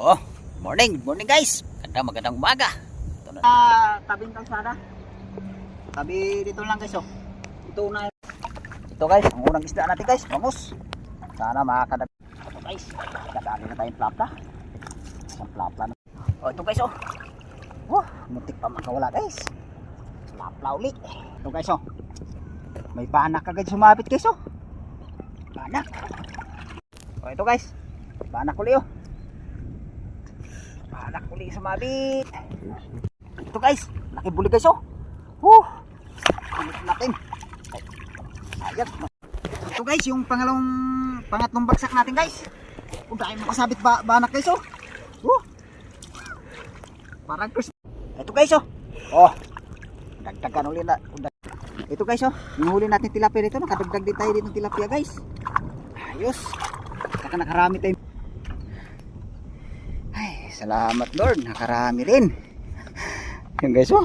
Oh, morning guys. Magandang umaga. Ito na. Tabing kalsada. Tabi dito lang guys, oh. Ito na. Ito guys, ang unang isda natin guys, bangus. Sana makakadag. Ito guys, dadali na tayong plapla. Isang plapla na. Oh, ito guys, oh. Muntik pa makawala guys. Plapla ulit. Ito guys, oh. May banak agad sumabit guys, oh. Banak. Oh, ito guys. Banak ulit, oh. Banak ulit sumabit. Ito guys, laki buli guys, oh. Ulit natin. Ayan. Ito guys, yung pangatlong bagsak natin guys. Kung dahil makasabit banak guys, oh. Parang Chris. Ito guys, oh. Dagdagan ulit na. Ito guys, oh. Yung huli natin tilapia dito, nakadagdag din tayo dito ng tilapia guys. Ayos. Saka nakarami tayo. Ay, salamat Lord, nakarami rin. Yan guys, oh.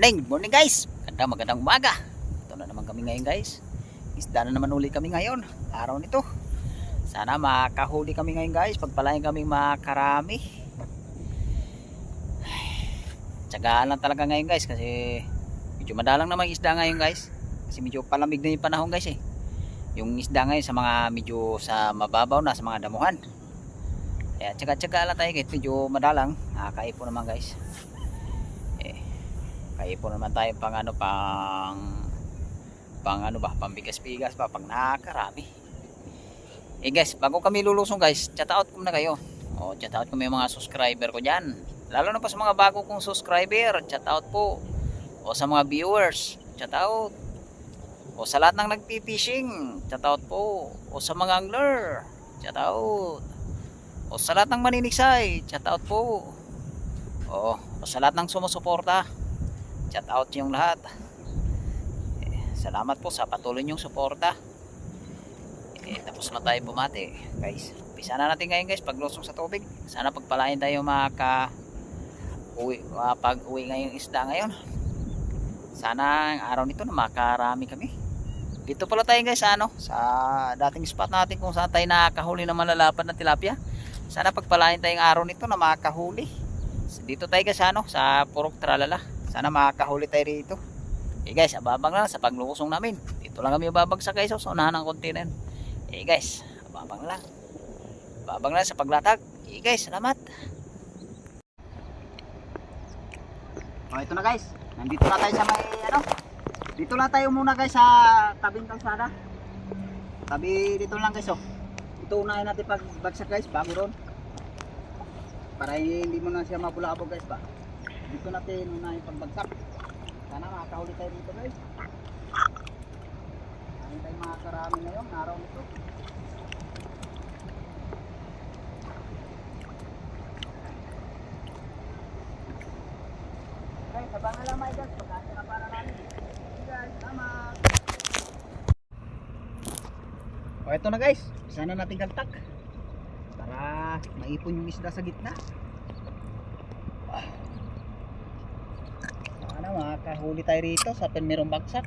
Morning guys. Magandang umaga. Ito na naman kami ngayon guys. Isda na naman uli kami ngayon. Araw nito. Sana makahuli kami ngayon guys. Pagpalain kami makarami. Tsagaan lang talaga ngayon guys. Kasi medyo madalang naman isda ngayon guys. Kasi medyo palamig na yung panahon guys, eh. Yung isda ngayon sa mga medyo sa mababaw na, sa mga damuhan. Kaya tsaga lang tayo guys. Medyo madalang. Nakakaipon naman guys. Kaipon naman tayo pang pambigas-bigas pa, pang nakarami. Guys, bago kami lulusong guys, chat out ko na kayo. Chat out ko may mga subscriber ko dyan. Lalo na pa sa mga bago kong subscriber, chat out po. O sa mga viewers, chat out. O sa lahat ng nagpipishing, chat out po. O sa mga angler, chat out. O sa lahat ng maniniksay, chat out po. O sa lahat ng sumusuporta, shout out yung lahat. Salamat po sa patuloy nyong suporta. Tapos na tayo bumati guys. Umpisa na natin ngayon guys paglusong sa tubig. Sana pagpalain tayo pag-uwi ngayong isda ngayon. Sana ang araw nito na makarami kami. Dito pala tayo guys sa dating spot natin kung saan tayo nakakahuli ng malalapad na tilapia. Sana pagpalain tayong araw nito na makahuli. Dito tayo guys sa Purok Tralala. Sana makakahuli tayo rito. Guys, ababang lang sa paglusong namin. Dito lang kami babagsak guys. So unahan ng konti na yun. Guys, ababang lang. Ababang lang sa paglatag. Guys, salamat. Ito na guys. Nandito na tayo sa may dito na tayo muna guys sa tabing kalsada. Tabi dito lang guys, oh. Ito unahin natin pagbagsak guys bago ron. Para hindi mo na siya mabulabog guys ba. Dito natin unahin pagbagsak. Sana makakahuli tayo dito guys. Ano tayo makakarami ngayon araw nito. Guys, abangan lang mga guys. Pagkasa na para namin. Guys, salamat. Ito na guys. Sana natin kaltak. Para maipon yung isda sa gitna. Sana makakahuli tayo rito sa merong bagsak.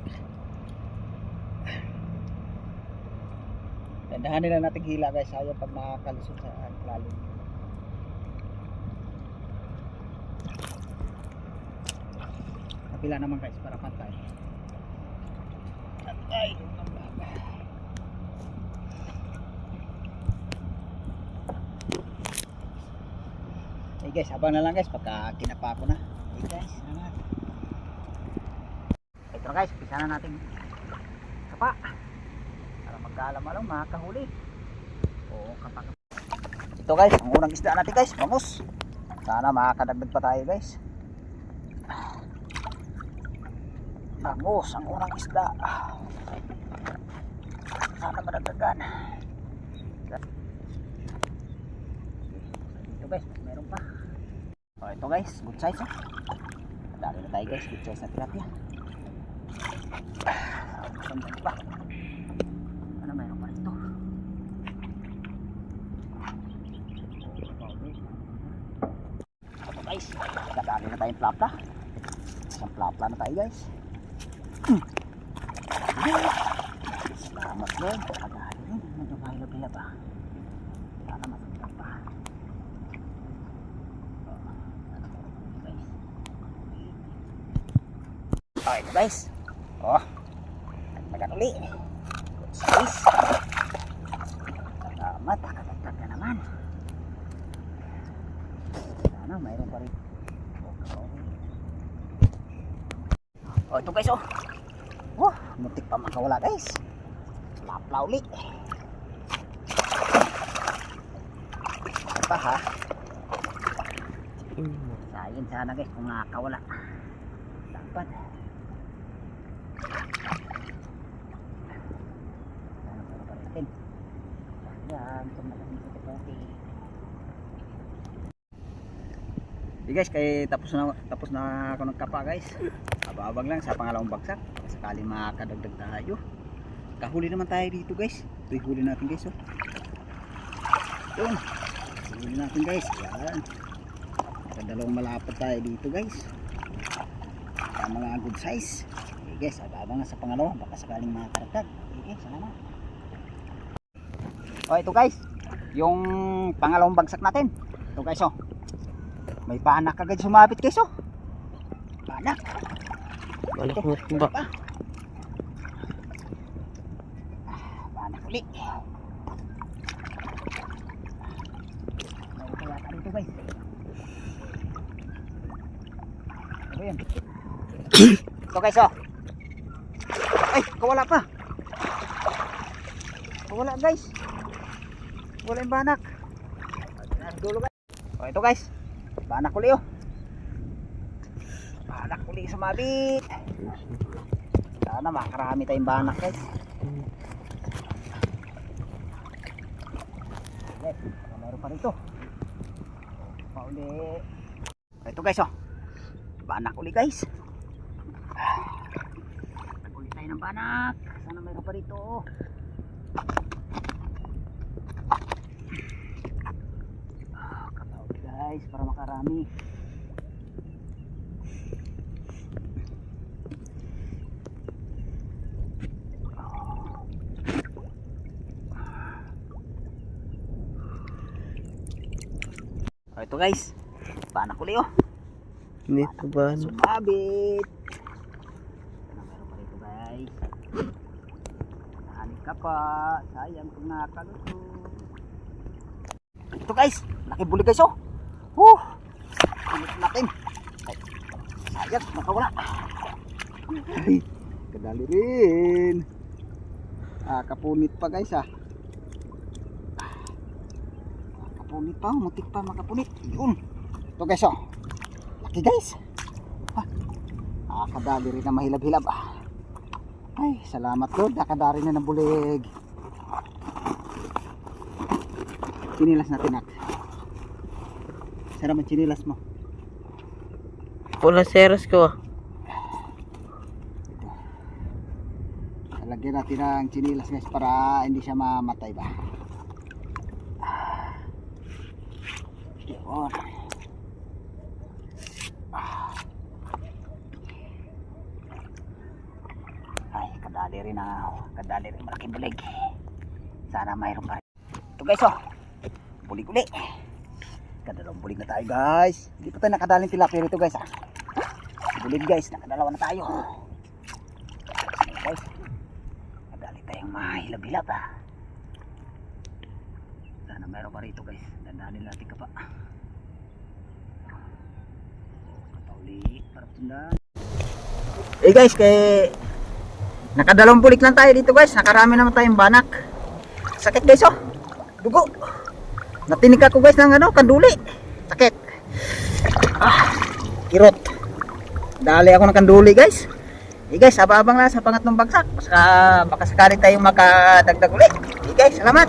Dandahanin lang natin hila guys. Ayaw pag makakalusot sa lalim. Kapila naman guys para pantay. Ay, guys, habang na lang guys pagka kinapa ko na. Guys, salamat. Ito na guys, pisa na natin kapa para magkaalam-alam makakahuli. Kapa. Ito guys, ang unang isda natin guys, bangus. Sana makakadagdag pa tayo guys. Bangus, ang unang isda. Sana madagdagan. Ito guys, meron pa. Ito guys, good size. Dali na tayo guys, good size na tilapia. Saan pa? Ano meron pa rito? Ito guys, dali na tayong plapla. Isang plapla na tayo guys. Salamat Lord. Agad yun. Nagpapahilap-hilap ah. Sana masagdag pa. Okay ito guys. Oh. Nagpagan uli. Size. Salamat. Nakatagtag na naman. Sana mayroon pa rin. Oh ito guys oh. Oh, muntik pa makawala guys. Lapla uli. Ito pa ha. Sayang sana guys kung nakakawala. Dapat. Sana pero pa rin. Sayang kung nalamin sa tepote. Okay guys, kaya tapos na ako nagkapa guys. Ababag lang sa pangalawang bagsak. Sakaling makakadagdag tayo. Kahuli naman tayo dito guys. Ito huli natin guys oh. Yun. Huli natin guys. Yan. Dalawang malapad tayo dito guys. Mga good size. Okay guys, ababang sa pangalawa. Baka sakaling makakadagdag. Okay, salamat. Oh ito guys. Yung pangalawang bagsak natin. Ito guys oh. May panak agad sumabit guys oh. Panak. Panak mo ba? Panak uli. May kaya ka dito guys. Ano yun? Ito guys oh. Ay, kawala pa. Kawala guys. Wala yung banak. Dulo guys. Oh ito guys. Banak uli oh. Banak uli sumabit. Sana makarami tayong banak guys. Okay, meron pa rito. Pauli. Ito guys oh. Banak uli guys. Uli tayo ng banak. Sana meron pa rito. Guys, para makarami. Oh, ito guys. Panak uli oh. Dito ba? Sumabit. Meron pa rito guys. Nahanik ka pa. Sayang kung nakaluto. Ito guys. Laki buli guys oh. Ulit natin. Sayang, makawala. Ay, kadali rin. Kapunit pa guys ah. Kapunit pa, mutik pa makapunit. Yun. Ito guys oh. Laki guys. Kadali rin na mahilab-hilab ah. Ay, salamat Lord. Nakadari na ng bulig. Sinilas natin natin. Sarap ang chinilas mo. Pula seras ko. Lagyan natin ang chinilas guys para hindi siya mamatay ba. Yun. Ay, kadali rin malaking bulig. Sana mayroon pa rin. Ito guys oh. Bulig uli. Kadalawang bulig na tayo guys. Hindi pa tayo nakadaling tilapia rito guys ah. Bulig guys, nakadalawa na tayo. Guys, kadali tayong mahilab-hilab ah. Sana meron pa rito guys. Dandanin natin ka pa. Kapaulik, parang sundan. Eh guys, nakadalawang bulig lang tayo dito guys. Nakarami naman tayong banak. Sakit guys oh. Dugo. Natinig ako guys ng kanduli. Sakit. Kirot. Dali ako ng kanduli guys. Guys, abang-abang na sa pangatlong bagsak. Baka sakali tayong makadagdag ulit. Guys, salamat.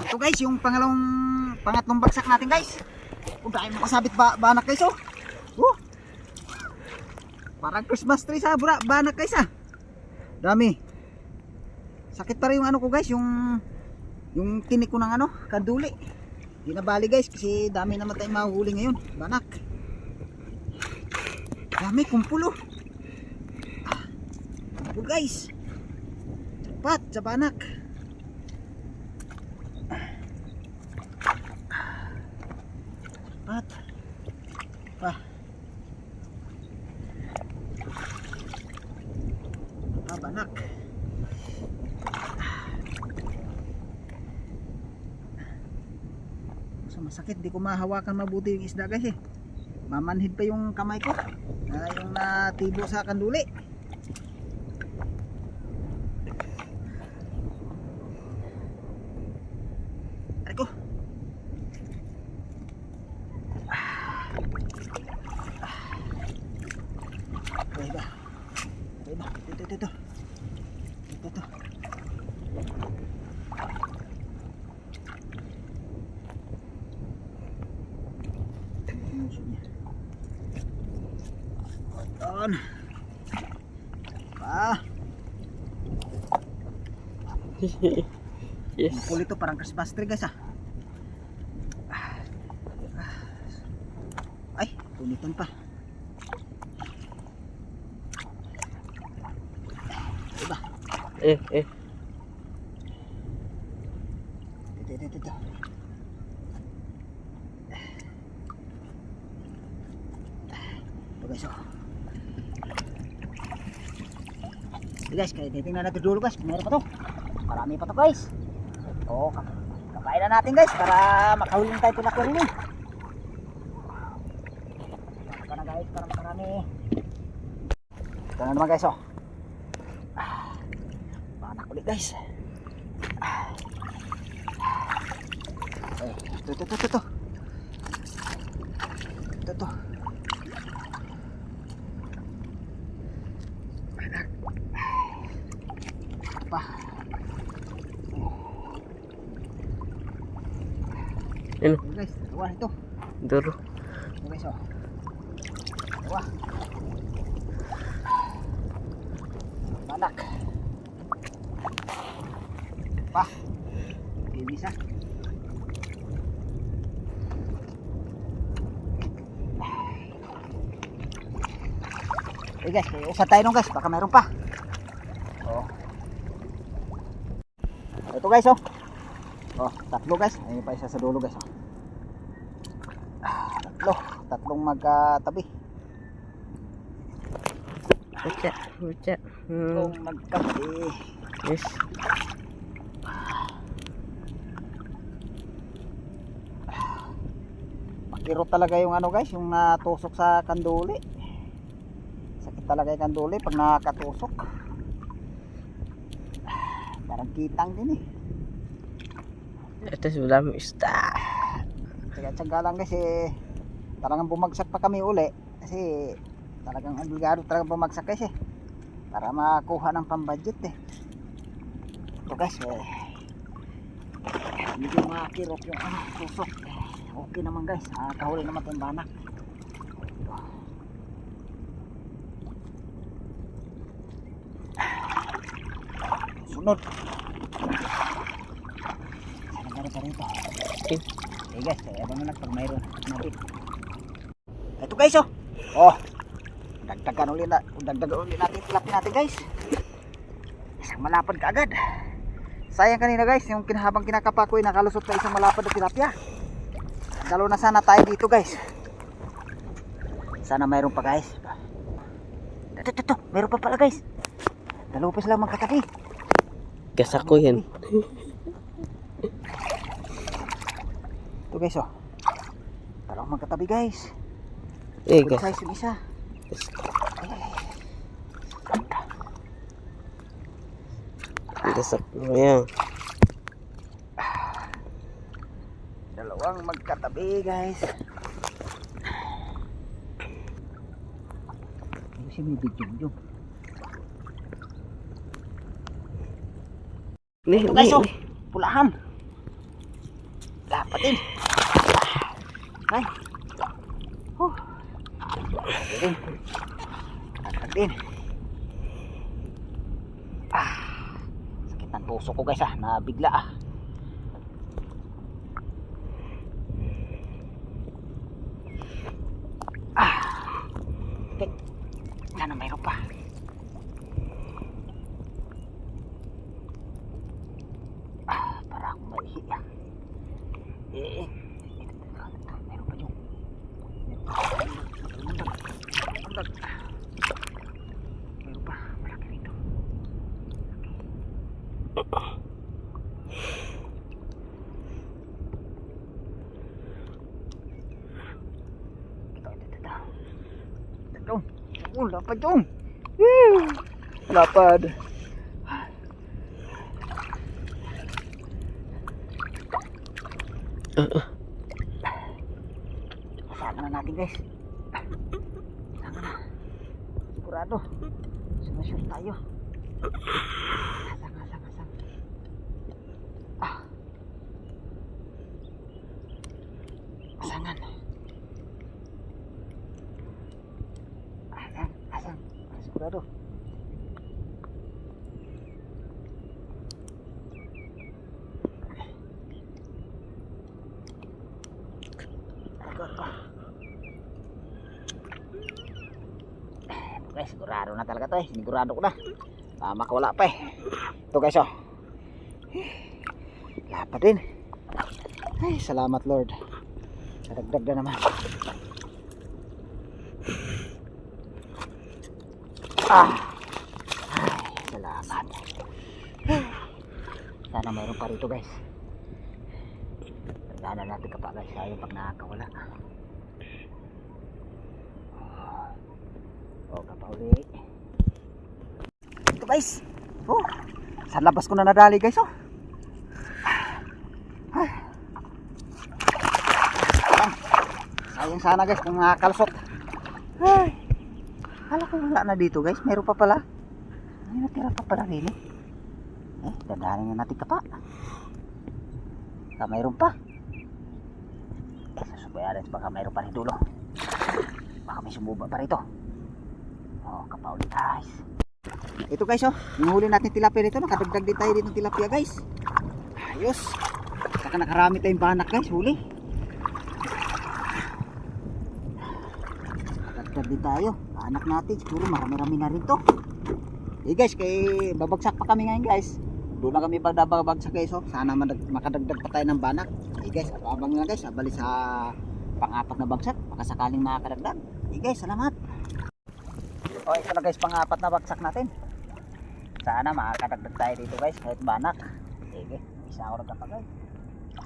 Ito guys, yung pangatlong bagsak natin guys. Dahil makasabit banak guys oh. Parang Christmas tree sa banak guys ah. Dami. Sakit pa rin yung ko guys, yung tinik ko ng kanduli. Di na bali guys kasi dami naman tayong mahuhuli ngayon. Banak. Dami, kumpulo. Good guys. Cepat sa banak. Cepat. Pa. Banak. So masakit, di ko mahawakan mabuti yung isda guys eh. Mamanhid pa yung kamay ko. Yung natibo sa kanduli. Aray ko. Aray ba? Aray ba? Ito. Ito. Ayan. Yes. Kulit to parang kasbastre guys ah. Ay, punitan pa. Diba? Eh. Ito. Ito guys oh. Ito guys, kaya titingnan natin dulo guys kung meron pa to. Marami pa to guys. Oo, kapain na natin guys para makahuli na tayo tulak rin eh. Baka na guys para makarami. Ito na naman guys oh. Panak ulit guys. Ito. Ito. Panak. Pa. Ano? Guys, dalawa ito. Duro. Ito guys oh. Dalawa. Panak. Pa. Ibisa. Guys, usad tayo nung guys, baka mayroon pa. Oh. Ito guys oh. Oh, tatlo guys. Ayun pa isa sa dulo guys oh. Tatlong magkatabi. Baca. Tatlong magkatabi. Yes. Makirot talaga yung ano guys, yung natusok sa kanduli. Sakit talaga yung kanduli pag nakatusok. Parang kitang din eh. Ito sulam isda. Tsaga lang guys eh. Talagang bumagsak pa kami uli. Kasi talagang obligado talagang bumagsak guys eh. Para makuha ng pambudget eh. Ito guys eh. Medyo makirot yung tusok. Okay naman guys. Kahuli naman itong banak. Sunod. Sana rito. Okay. Okay guys, abang na lang pag mayroon. Ito guys oh. Oh. Dagdagan ulit natin tilapia natin guys. Isang malapad kaagad. Sayang kanina guys, yung habang kinakapa ko ay nakalusot na isang malapad na tilapia. Dalo na sana tayo dito guys. Sana mayroon pa guys. Ito, mayroon pa pala guys. Dalawa pa sila magkatabi. Gasak ko yan. Ito guys oh. Dalawa magkatabi guys. Eh, Good gas. size yung isa. Gasak mo yan. Dalawang magkatabi guys. Ano siya may video? Ito guys oh. Pulahan. Dapat din. Ay. Dapat din. Sakit ng tusok ko guys nabigla Okay. Sana mayroon pa. Lapad yung. Woo! Lapad. Kasama na natin guys. Kasama na. Sigurado. Sumasure tayo. Asang. Asangan. Asang. Sigurado. Guys, sigurado na talaga to eh. Sigurado ko na. Tama ka, wala pa eh. Ito guys oh. Lapad din. Ay, salamat Lord. Kadagdag na naman. Ay, salamat. Sana mayroon pa rito guys. Tandaan natin ka pa guys. Ayaw pag nakakawala. O, kapauli. Ito guys. Oh, sa labas ko na nadali guys oh. Sayang sana guys kung nakakalusot. Ay, kala ko wala na dito guys. Meron pa pala. Ay, natira pa pala rin eh. Dandahanin nga natin ka pa. Mayroon pa. Susubayaran baka mayroon pa rin dulo. Baka may sumuba pa rito. Oh, kapauli guys. Ito guys oh, yung huli natin tilapia dito. Nakadagdag din tayo dito ng tilapia guys. Ayos. Saka nakarami tayong banak guys, huli. Dagdag din tayo. Anak natin, siguro marami-rami na rin to. Guys, kay babagsak pa kami ngayon guys. Doon na kami babagsak guys oh. Sana makadagdag pa tayo ng banak. Guys, abang lang guys, abali sa pang-apat na bagsak. Baka sakaling makakadagdag. Guys, salamat. Oh, ito na guys, pang-apat na bagsak natin. Sana makakadagdag tayo dito guys, kahit banak. Sige, isa ako rin pa guys.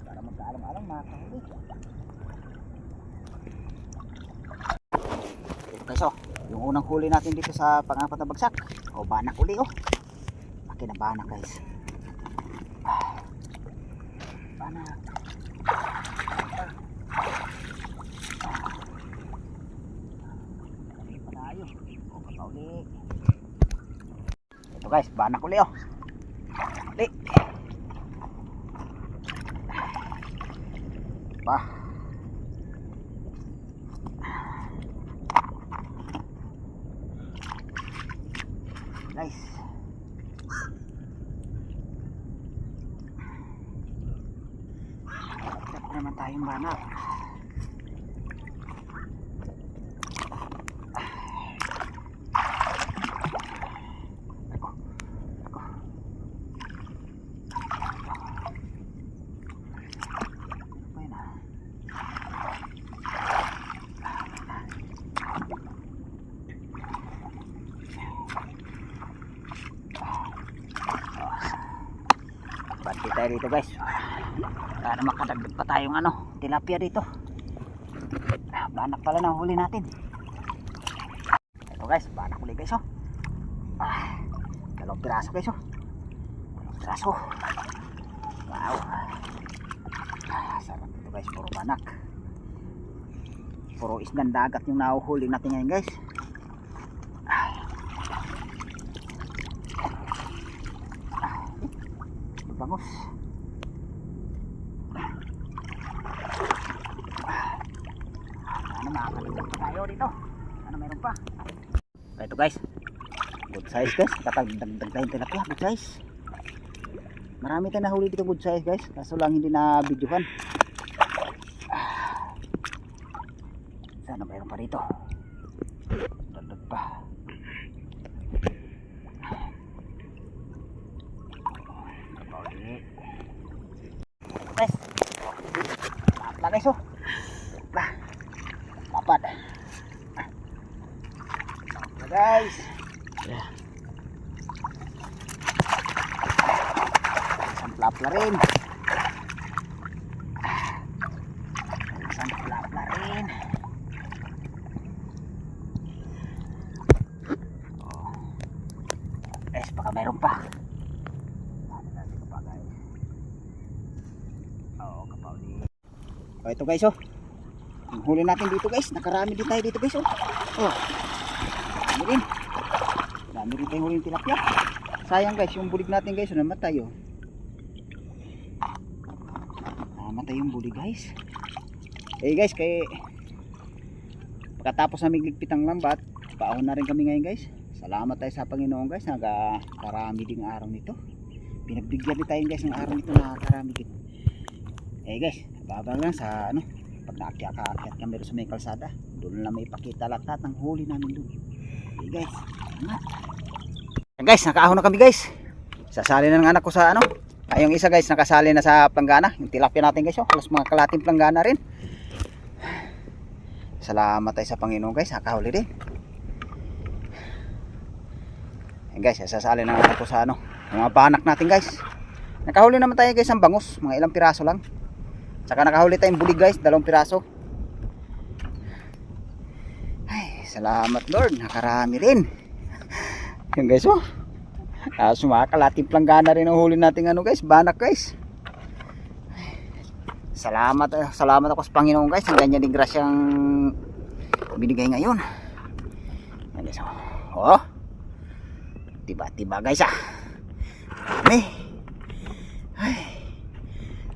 Para magkaalam-alam makakahuli. Ito guys oh, yung unang huli natin dito sa pang-apat na bagsak. Oh, banak uli oh. Laki na banak guys. Banak. Ito guys, banak uli oh. Uli. Pa. Guys. Dapat naman tayong banak. Bati tayo dito guys. Para makadagdag pa tayong tilapia dito. Banak pala na huli natin. Ito guys, banak huli guys oh. Dalawang piraso guys oh. Dalawang piraso. Wow. Sarap ito guys, puro banak. Puro isdang dagat yung nahuhuli natin ngayon guys. Bangos. Ano makakalimutan pa tayo dito? Ano meron pa? Ito guys. Good size guys. Katagdagdag tayong tilapia. Good size. Marami tayong nahuli dito good size guys. Kaso lang hindi na videohan. Sana meron pa dito. Dagdag pa. Guys, lapad guys oh. Lapad. Guys. Isang plapla rin. Isang plapla rin. mayroon pa. Ano natin pa guys. Oo, kapaw din. O ito guys oh. Ang huli natin dito guys. Nakarami din tayo dito guys oh. Oh. Dami rin. Dami rin tayong huling tilapia. Sayang guys, yung bulig natin guys, namatay oh. Namatay yung bulig guys. Eh guys, kay pagkatapos namin ligpit ang lambat, paahon na rin kami ngayon guys. Salamat tayo sa Panginoon guys, nagkarami din araw nito. Pinagbigyan din tayo guys ng araw nito na karami din. Eh guys, babang lang sa ano, pag naakyat kami sa may kalsada, doon lang may ipakita lahat ng huli namin doon. Eh guys, salamat. Guys, nakaahon na kami guys. Sasali na ng anak ko sa ano. Yung isa guys, nakasali na sa planggana. Yung tilapia natin guys, oh, halos mga kalating planggana rin. Salamat tayo sa Panginoon guys, nakahuli din. Ayan guys, sasali na ng anak ko sa ano, yung mga panak natin guys. Nakahuli naman tayo guys ang bangus, mga ilang piraso lang. Saka nakahuli tayong bulig guys, 2 piraso. Ay, salamat Lord, nakarami rin. Yan guys oh. Sumakalating planggana rin ang huli natin ano guys, banak guys. Salamat ako sa Panginoon guys, ang ganyan din grasyang binigay ngayon. Yan guys oh. Tiba guys ah. Dami. Ay.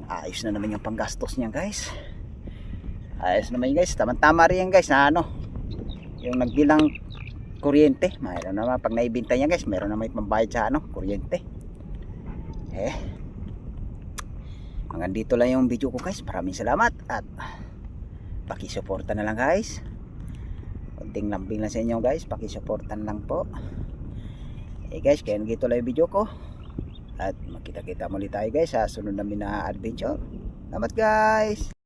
Ayos na naman yung panggastos niyan guys. Ayos naman yun guys, tama rin yan guys na ano, yung nagbilang kuryente, mayroon naman pag naibenta niya guys, mayroon naman pambayad sa ano, kuryente. Hanggang dito lang yung video ko guys. Maraming salamat at pakisuporta na lang guys. Konting lambing lang sa inyo guys, pakisuportan lang po. Guys, kaya dito lang yung video ko. At magkita-kita muli tayo guys sa sunod namin na adventure. Salamat guys.